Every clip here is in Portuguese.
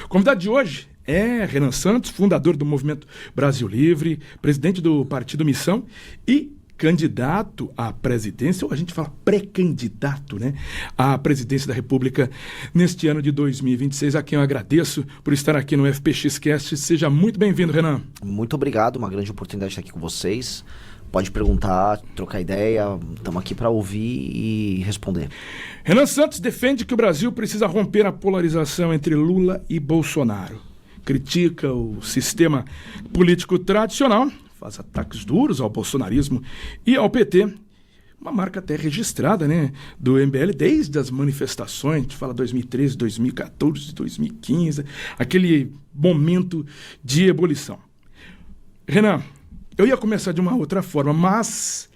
O convidado de hoje é Renan Santos, fundador do Movimento Brasil Livre, presidente do Partido Missão e candidato à presidência, ou a gente fala pré-candidato, né, à presidência da República neste ano de 2026, a quem eu agradeço por estar aqui no FPXcast. Seja muito bem-vindo, Renan. Muito obrigado, uma grande oportunidade de estar aqui com vocês. Pode perguntar, trocar ideia, estamos aqui para ouvir e responder. Renan Santos defende que o Brasil precisa romper a polarização entre Lula e Bolsonaro. Critica o sistema político tradicional, faz ataques duros ao bolsonarismo e ao PT, uma marca até registrada, né, do MBL desde as manifestações, a gente fala 2013, 2014, 2015, aquele momento de ebulição. Renan, eu ia começar de uma outra forma, mas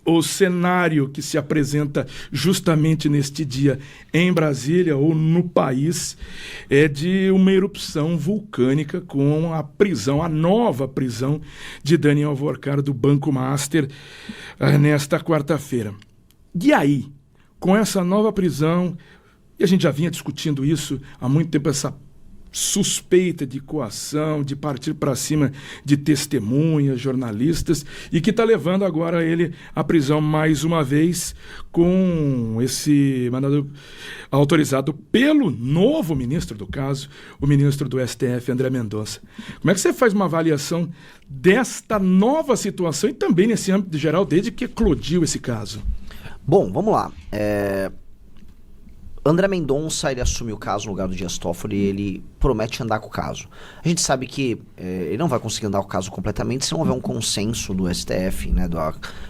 o cenário que se apresenta justamente neste dia em Brasília ou no país é de uma erupção vulcânica com a prisão, a nova prisão de Daniel Alvorcaro do Banco Master nesta quarta-feira. E aí, com essa nova prisão, e a gente já vinha discutindo isso há muito tempo, essa suspeita de coação, de partir para cima de testemunhas, jornalistas, e que está levando agora ele à prisão mais uma vez com esse mandado autorizado pelo novo ministro do caso, o ministro do STF, André Mendonça. Como é que você faz uma avaliação desta nova situação e também nesse âmbito geral, desde que eclodiu esse caso? Bom, vamos lá. André Mendonça, ele assume o caso no lugar do Dias Toffoli e ele promete andar com o caso. A gente sabe que ele não vai conseguir andar com o caso completamente se não houver um consenso do STF, né,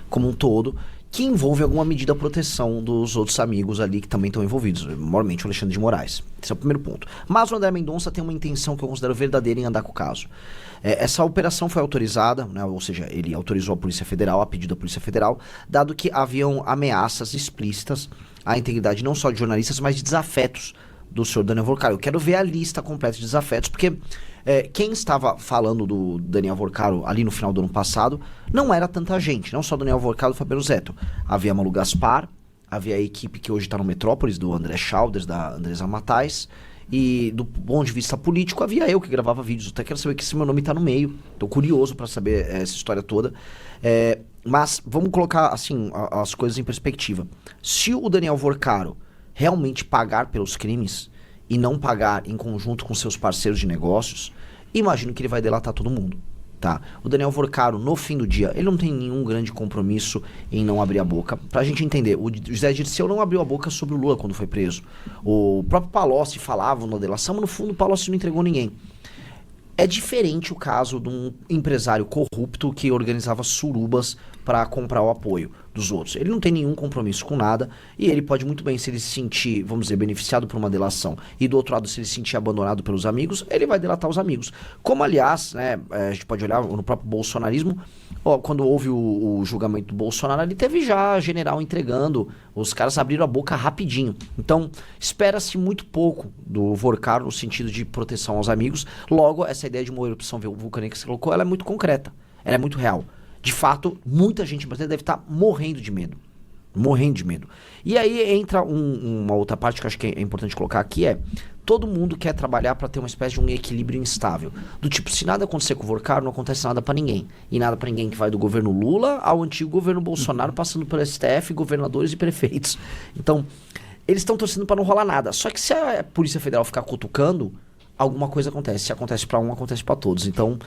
como um todo, que envolve alguma medida de proteção dos outros amigos ali que também estão envolvidos, maiormente o Alexandre de Moraes. Esse é o primeiro ponto. Mas o André Mendonça tem uma intenção que eu considero verdadeira em andar com o caso. Essa operação foi autorizada, né, ou seja, ele autorizou a Polícia Federal, a pedido da Polícia Federal, dado que haviam ameaças explícitas à integridade não só de jornalistas, mas de desafetos do senhor Daniel Alvorcaro. Eu quero ver a lista completa de desafetos, porque quem estava falando do Daniel Alvorcaro ali no final do ano passado não era tanta gente, não só do Daniel Alvorcaro e do Fabiano Zetto. Havia Malu Gaspar, havia a equipe que hoje está no Metrópolis, do André Schauders, da Andresa Matais, e do ponto de vista político, havia eu que gravava vídeos. Eu até quero saber que esse meu nome está no meio, estou curioso para saber essa história toda. Mas vamos colocar assim as coisas em perspectiva. Se o Daniel Alvorcaro realmente pagar pelos crimes e não pagar em conjunto com seus parceiros de negócios, imagino que ele vai delatar todo mundo, tá? O Daniel Alvorcaro, no fim do dia, ele não tem nenhum grande compromisso em não abrir a boca. Pra gente entender, o José Dirceu não abriu a boca sobre o Lula quando foi preso. O próprio Palocci falava na delação, mas no fundo o Palocci não entregou ninguém. É diferente o caso de um empresário corrupto que organizava surubas para comprar o apoio dos outros. Ele não tem nenhum compromisso com nada e ele pode muito bem, se ele se sentir, vamos dizer, beneficiado por uma delação e do outro lado, se ele se sentir abandonado pelos amigos, ele vai delatar os amigos. Como, aliás, né, a gente pode olhar no próprio bolsonarismo, quando houve o julgamento do Bolsonaro, ele teve já general entregando, os caras abriram a boca rapidinho. Então, espera-se muito pouco do Alvorcaro no sentido de proteção aos amigos. Logo, essa ideia de uma erupção vulcânica que você colocou, ela é muito concreta, ela é muito real. De fato, muita gente brasileira deve estar morrendo de medo. Morrendo de medo. E aí entra uma outra parte que eu acho que é importante colocar aqui, todo mundo quer trabalhar para ter uma espécie de um equilíbrio instável. Do tipo, se nada acontecer com o Alvorcaro, não acontece nada para ninguém. E nada para ninguém que vai do governo Lula ao antigo governo Bolsonaro, passando pelo STF, governadores e prefeitos. Então, eles estão torcendo para não rolar nada. Só que se a Polícia Federal ficar cutucando, alguma coisa acontece. Se acontece para um, acontece para todos. Então,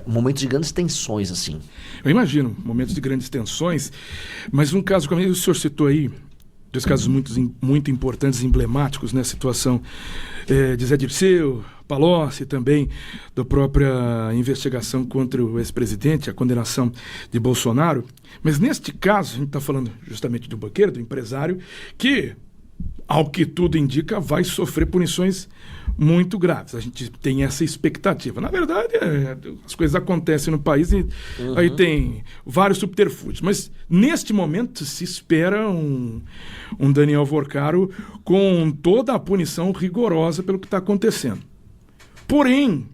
momentos de grandes tensões, assim. Eu imagino, momentos de grandes tensões, mas um caso, como o senhor citou aí, dois casos muito importantes, emblemáticos, né? A situação de Zé Dirceu, Palocci também, da própria investigação contra o ex-presidente, a condenação de Bolsonaro. Mas neste caso, a gente está falando justamente do banqueiro, do empresário, que, ao que tudo indica, vai sofrer punições muito graves. A gente tem essa expectativa. Na verdade, as coisas acontecem no país e aí tem vários subterfúgios. Mas, neste momento, se espera um Daniel Alvorcaro com toda a punição rigorosa pelo que está acontecendo. Porém,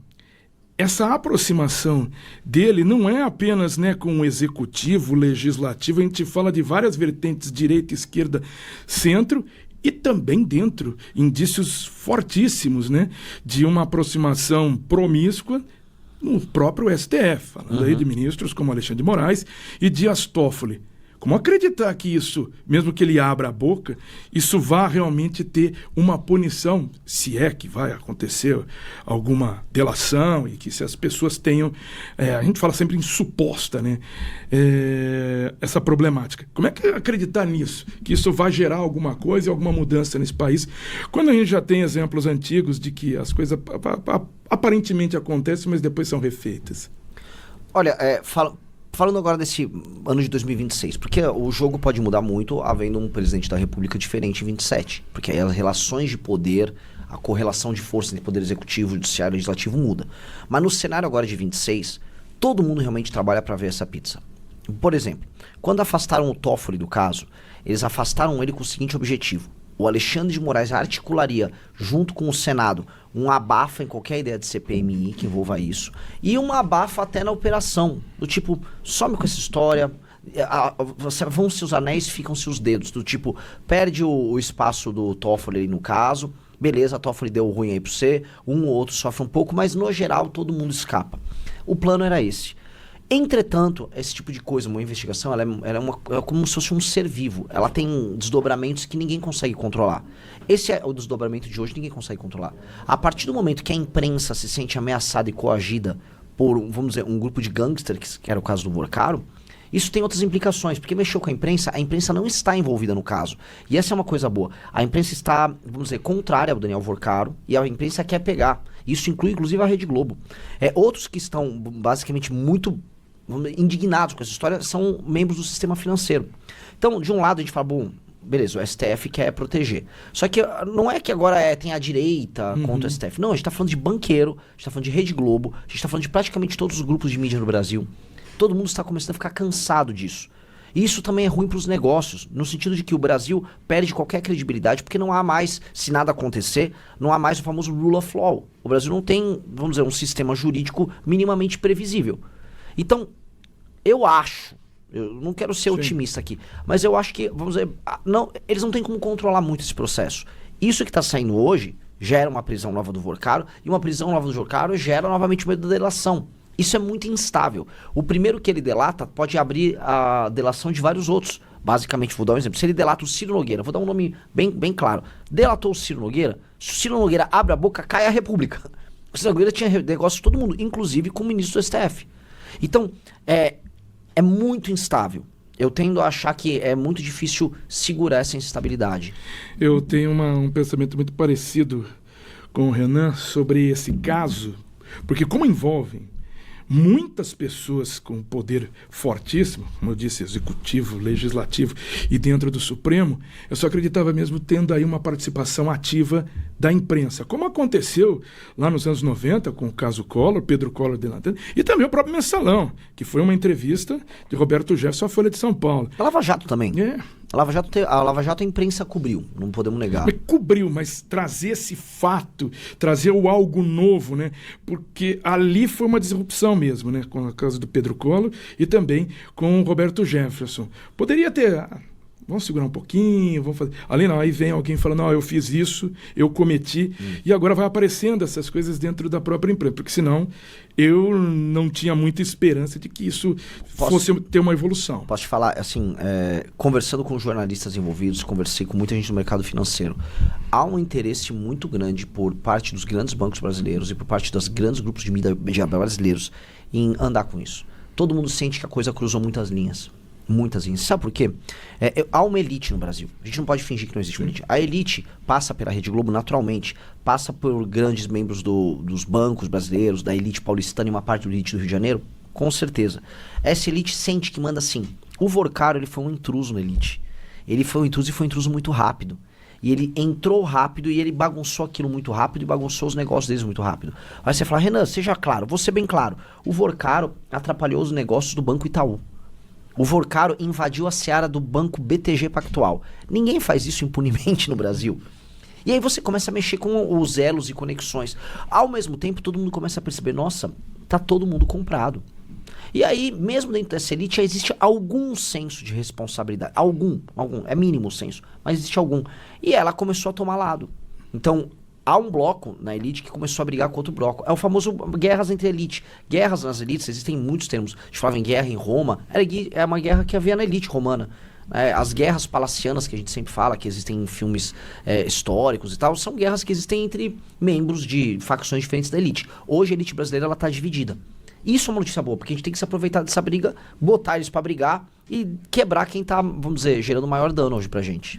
essa aproximação dele não é apenas, né, com o executivo, o legislativo. A gente fala de várias vertentes, direita, esquerda, centro, e também dentro indícios fortíssimos, né, de uma aproximação promíscua no próprio STF, falando aí de ministros como Alexandre de Moraes e Dias Toffoli. Como acreditar que isso, mesmo que ele abra a boca, isso vá realmente ter uma punição, se é que vai acontecer alguma delação e que se as pessoas tenham, a gente fala sempre em suposta, né, essa problemática. Como é que acreditar nisso? Que isso vai gerar alguma coisa e alguma mudança nesse país, quando a gente já tem exemplos antigos de que as coisas aparentemente acontecem, mas depois são refeitas? Olha, falando agora desse ano de 2026, porque o jogo pode mudar muito havendo um presidente da República diferente em 27, porque aí as relações de poder, a correlação de forças entre poder executivo, judiciário e legislativo muda. Mas no cenário agora de 26, todo mundo realmente trabalha para ver essa pizza. Por exemplo, quando afastaram o Toffoli do caso, eles afastaram ele com o seguinte objetivo: o Alexandre de Moraes articularia, junto com o Senado, um abafa em qualquer ideia de CPMI que envolva isso, e uma abafa até na operação, do tipo, some com essa história, vão-se os anéis, ficam-se os dedos, do tipo, perde o espaço do Toffoli no caso, beleza, Toffoli deu ruim aí pra você, um ou outro sofre um pouco, mas no geral todo mundo escapa. O plano era esse. Entretanto, esse tipo de coisa, uma investigação, ela é como se fosse um ser vivo. Ela tem desdobramentos que ninguém consegue controlar. Esse é o desdobramento de hoje, ninguém consegue controlar. A partir do momento que a imprensa se sente ameaçada e coagida por, vamos dizer, um grupo de gangsters, que era o caso do Vorcaro, isso tem outras implicações, porque mexeu com a imprensa não está envolvida no caso. E essa é uma coisa boa. A imprensa está, vamos dizer, contrária ao Daniel Vorcaro, e a imprensa quer pegar. Isso inclui, inclusive, a Rede Globo. Outros que estão, basicamente, muito indignados com essa história são membros do sistema financeiro. Então, de um lado, a gente fala, bom, beleza, o STF quer proteger. Só que não é que agora tem a direita contra o STF. Não, a gente está falando de banqueiro, a gente está falando de Rede Globo, a gente está falando de praticamente todos os grupos de mídia no Brasil. Todo mundo está começando a ficar cansado disso. E isso também é ruim para os negócios, no sentido de que o Brasil perde qualquer credibilidade, porque não há mais, se nada acontecer, não há mais o famoso rule of law. O Brasil não tem, vamos dizer, um sistema jurídico minimamente previsível. Então, eu não quero ser otimista aqui, mas eu acho que, vamos dizer, eles não têm como controlar muito esse processo. Isso que está saindo hoje gera uma prisão nova do Vorcaro, e uma prisão nova do Vorcaro gera novamente o medo da delação. Isso é muito instável. O primeiro que ele delata pode abrir a delação de vários outros. Basicamente, vou dar um exemplo. Se ele delata o Ciro Nogueira, vou dar um nome bem claro. Delatou o Ciro Nogueira, se o Ciro Nogueira abre a boca, cai a República. O Ciro Nogueira tinha negócio com todo mundo, inclusive com o ministro do STF. Então, é muito instável. Eu tendo a achar que é muito difícil segurar essa instabilidade. Eu tenho um pensamento muito parecido com o Renan sobre esse caso, porque como envolvem muitas pessoas com poder fortíssimo, como eu disse, executivo, legislativo e dentro do Supremo, eu só acreditava mesmo tendo aí uma participação ativa da imprensa, como aconteceu lá nos anos 90 com o caso Collor, Pedro Collor delatando, e também o próprio Mensalão, que foi uma entrevista de Roberto Jefferson à Folha de São Paulo. A Lava Jato também. A Lava Jato a imprensa cobriu, não podemos negar. Cobriu, mas trazer esse fato, trazer o algo novo, né? Porque ali foi uma disrupção mesmo, né? Com a causa do Pedro Collor e também com o Roberto Jefferson. Poderia ter... Vamos segurar um pouquinho, vamos fazer... Ali não, aí vem alguém falando, não, eu fiz isso, eu cometi, e agora vai aparecendo essas coisas dentro da própria imprensa, porque senão eu não tinha muita esperança de que isso fosse ter uma evolução. Posso te falar, assim, conversando com jornalistas envolvidos, conversei com muita gente do mercado financeiro, há um interesse muito grande por parte dos grandes bancos brasileiros e por parte dos grandes grupos de mídia brasileiros em andar com isso. Todo mundo sente que a coisa cruzou muitas linhas. Muitas linhas. Sabe por quê? Há uma elite no Brasil. A gente não pode fingir que não existe uma elite. A elite passa pela Rede Globo naturalmente, passa por grandes membros dos bancos brasileiros, da elite paulistana e uma parte da elite do Rio de Janeiro, com certeza. Essa elite sente que manda assim. O Vorcaro, ele foi um intruso na elite. Ele foi um intruso e foi um intruso muito rápido. E ele entrou rápido e ele bagunçou aquilo muito rápido e bagunçou os negócios deles muito rápido. Aí você fala, Renan, seja claro, vou ser bem claro. O Vorcaro atrapalhou os negócios do Banco Itaú. O Vorcaro invadiu a seara do banco BTG Pactual. Ninguém faz isso impunemente no Brasil. E aí você começa a mexer com os elos e conexões. Ao mesmo tempo, todo mundo começa a perceber, nossa, tá todo mundo comprado. E aí, mesmo dentro dessa elite, já existe algum senso de responsabilidade. Algum. É mínimo o senso, mas existe algum. E ela começou a tomar lado. Então, há um bloco na elite que começou a brigar com outro bloco. É o famoso guerras entre elite. Guerras nas elites, existem muitos termos. A gente falava em guerra em Roma, é uma guerra que havia na elite romana. As guerras palacianas que a gente sempre fala, que existem em filmes históricos e tal, são guerras que existem entre membros de facções diferentes da elite. Hoje a elite brasileira está dividida. Isso é uma notícia boa, porque a gente tem que se aproveitar dessa briga, botar eles para brigar e quebrar quem tá, vamos dizer, gerando maior dano hoje pra gente.